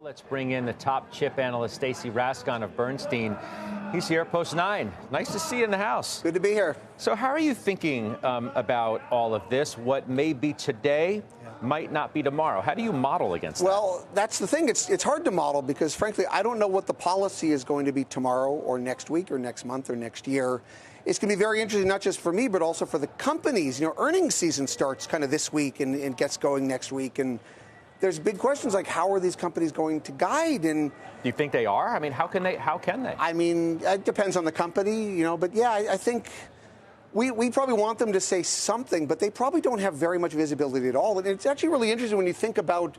Let's bring in the top chip analyst, Stacy Rasgon of Bernstein. He's here at Post 9. Nice to see you in the house. Good to be here. So how are you thinking about all of this? What may be today might not be tomorrow. How do you model against that? Well, that's the thing. It's hard to model because, frankly, I don't know what the policy is going to be tomorrow or next week or next month or next year. It's going to be very interesting, not just for me, but also for the companies. You know, earnings season starts kind of this week and gets going next week. And there's big questions like, how are these companies going to guide? And do you think they are? I mean, how can they? I mean, it depends on the company, you know. But yeah, I think we probably want them to say something, but they probably don't have very much visibility at all. And it's actually really interesting when you think about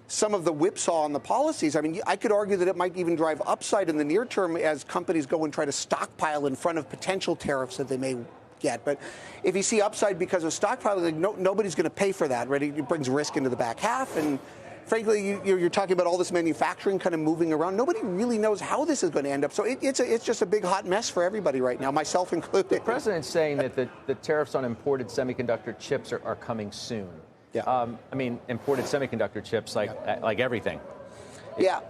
some of the whipsaw on the policies. I mean, I could argue that it might even drive upside in the near term as companies go and try to stockpile in front of potential tariffs that they may get. But if you see upside because of stockpiling, like nobody's going to pay for that, right? It brings risk into the back half. And frankly, you're talking about all this manufacturing kind of moving around. Nobody really knows how this is going to end up. So it's just a big hot mess for everybody right now, myself included. The president's saying that the tariffs on imported semiconductor chips are coming soon. Yeah. I mean, imported semiconductor chips, like everything. Yeah.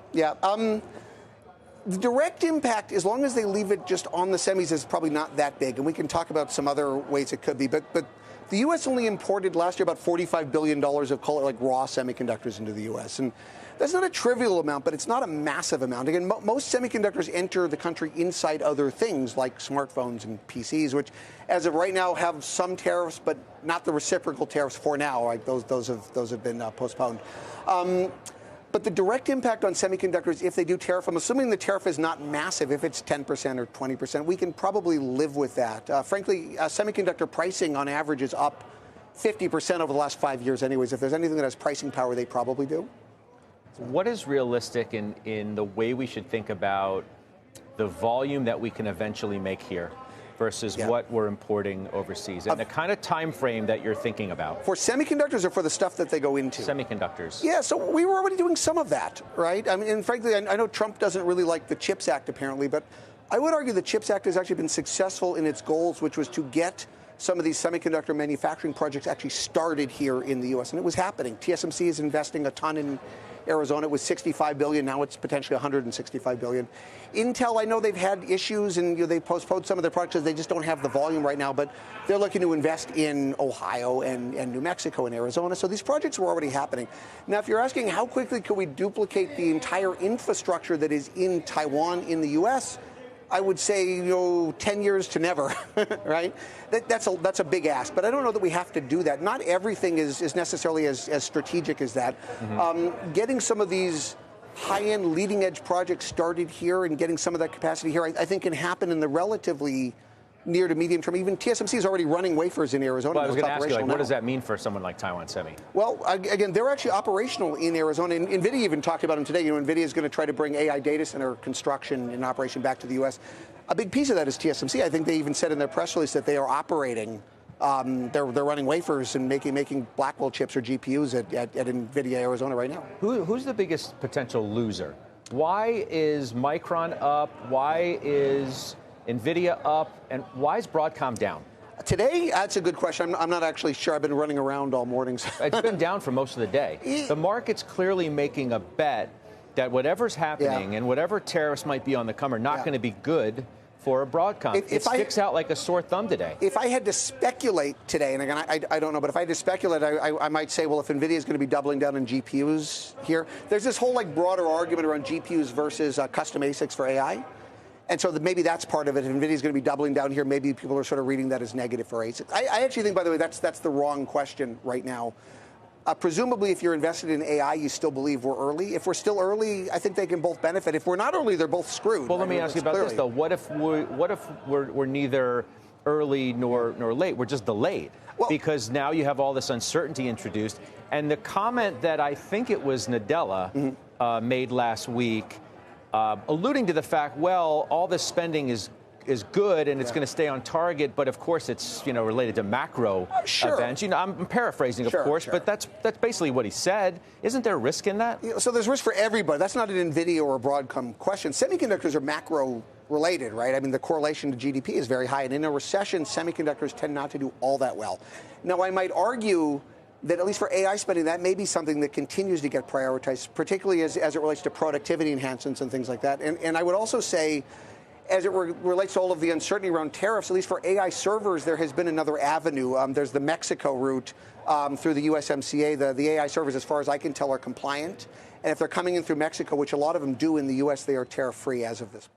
The direct impact, as long as they leave it just on the semis, is probably not that big. And we can talk about some other ways it could be. But the U.S. only imported last year about $45 billion of raw semiconductors into the U.S. And that's not a trivial amount, but it's not a massive amount. Again, most semiconductors enter the country inside other things like smartphones and PCs, which, as of right now, have some tariffs, but not the reciprocal tariffs for now. Like those have been postponed. But the direct impact on semiconductors, if they do tariff, I'm assuming the tariff is not massive. If it's 10% or 20%, we can probably live with that. Frankly, semiconductor pricing on average is up 50% over the last 5 years anyways. If there's anything that has pricing power, they probably do. What is realistic in the way we should think about the volume that we can eventually make here versus what we're importing overseas, and the kind of time frame that you're thinking about? For semiconductors or for the stuff that they go into? Semiconductors. Yeah, so we were already doing some of that, right? I mean, and frankly, I know Trump doesn't really like the CHIPS Act, apparently, but I would argue the CHIPS Act has actually been successful in its goals, which was to get some of these semiconductor manufacturing projects actually started here in the U.S., and it was happening. TSMC is investing a ton in Arizona. It was $65 billion. Now it's potentially $165 billion. Intel, I know they've had issues, and they postponed some of their projects. They just don't have the volume right now, but they're looking to invest in Ohio and New Mexico and Arizona. So these projects were already happening. Now, if you're asking how quickly could we duplicate the entire infrastructure that is in Taiwan in the U.S., I would say, 10 years to never, right? That's a big ask, but I don't know that we have to do that. Not everything is necessarily as strategic as that. Mm-hmm. Getting some of these high-end leading-edge projects started here and getting some of that capacity here, I think can happen in the relatively near to medium term. Even TSMC is already running wafers in Arizona. Well, I was going to ask you, what does that mean for someone like Taiwan Semi? Well, again, they're actually operational in Arizona. And NVIDIA even talked about them today. NVIDIA is going to try to bring AI data center construction and operation back to the U.S. A big piece of that is TSMC. I think they even said in their press release that they are operating. They're running wafers and making Blackwell chips or GPUs at NVIDIA Arizona right now. Who's the biggest potential loser? Why is Micron up? Why is NVIDIA up, and why is Broadcom down? Today, that's a good question. I'm not actually sure. I've been running around all morning. It's been down for most of the day. The market's clearly making a bet that whatever's happening and whatever tariffs might be on the come are not going to be good for a Broadcom. It sticks out like a sore thumb today. If I had to speculate today, and again, I don't know, but if I had to speculate, I might say, well, if NVIDIA is going to be doubling down on GPUs here, there's this whole broader argument around GPUs versus custom ASICs for AI. And so maybe that's part of it. If NVIDIA is going to be doubling down here, maybe people are sort of reading that as negative for ASICs. I actually think, by the way, that's the wrong question right now. Presumably, if you're invested in AI, you still believe we're early. If we're still early, I think they can both benefit. If we're not early, they're both screwed. Well, let me ask you about this, though. What if we're neither early nor late? We're just delayed. Well, because now you have all this uncertainty introduced. And the comment that I think it was Nadella made last week, alluding to the fact, well, all this spending is good and it's going to stay on target, but of course it's related to macro events. I'm paraphrasing, of course, but that's basically what he said. Isn't there risk in that? So there's risk for everybody. That's not an NVIDIA or a Broadcom question. Semiconductors are macro related, right? I mean, the correlation to GDP is very high, and in a recession, semiconductors tend not to do all that well. Now, I might argue that at least for AI spending, that may be something that continues to get prioritized, particularly as it relates to productivity enhancements and things like that. And I would also say, as it relates to all of the uncertainty around tariffs, at least for AI servers, there has been another avenue. There's the Mexico route through the USMCA. The AI servers, as far as I can tell, are compliant. And if they're coming in through Mexico, which a lot of them do in the U.S., they are tariff-free as of this point.